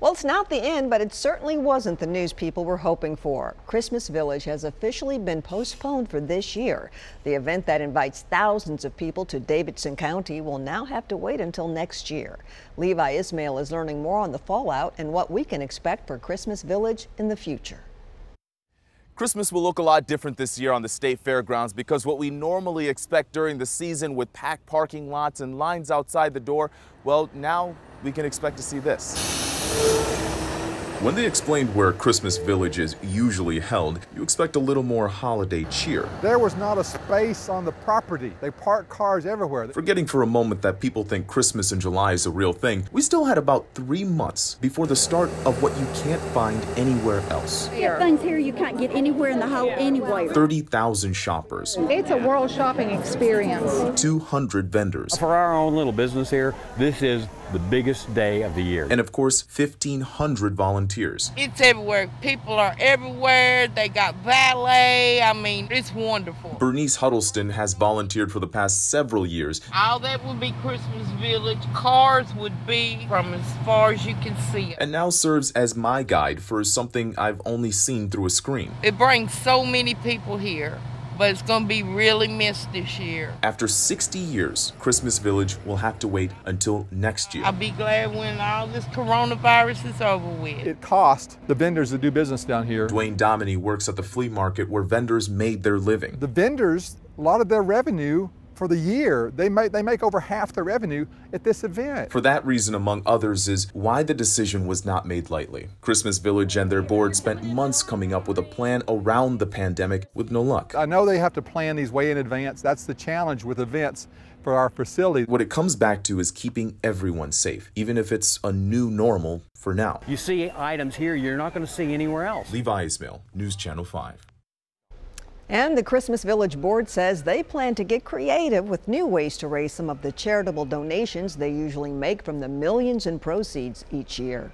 Well, it's not the end, but it certainly wasn't the news people were hoping for. Christmas Village has officially been postponed for this year. The event that invites thousands of people to Davidson County will now have to wait until next year. Levi Ismail is learning more on the fallout and what we can expect for Christmas Village in the future. Christmas will look a lot different this year on the state fairgrounds because what we normally expect during the season with packed parking lots and lines outside the door, well, now we can expect to see this. When they explained where Christmas Village is usually held, you expect a little more holiday cheer. There was not a space on the property. They parked cars everywhere. Forgetting for a moment that people think Christmas in July is a real thing, we still had about 3 months before the start of what you can't find anywhere else. Get things here you can't get anywhere in the whole anywhere. 30,000 shoppers. It's a world shopping experience. 200 vendors. For our own little business here, this is the biggest day of the year. And of course, 1,500 volunteers. It's everywhere. People are everywhere. They got valet. I mean, it's wonderful. Bernice Huddleston has volunteered for the past several years. All that would be Christmas Village. Cars would be from as far as you can see it. And now serves as my guide for something I've only seen through a screen. It brings so many people here, but it's going to be really missed this year. After 60 years, Christmas Village will have to wait until next year. I'll be glad when all this coronavirus is over with. It cost the vendors that do business down here. Dwayne Dominy works at the flea market where vendors made their living. The vendors, a lot of their revenue for the year, they make over half their revenue at this event. For that reason, among others, is why the decision was not made lightly. Christmas Village and their board spent months coming up with a plan around the pandemic with no luck. I know they have to plan these way in advance. That's the challenge with events for our facility. What it comes back to is keeping everyone safe, even if it's a new normal for now. You see items here you're not going to see anywhere else. Levi Ismail, News Channel 5. And the Christmas Village board says they plan to get creative with new ways to raise some of the charitable donations they usually make from the millions in proceeds each year.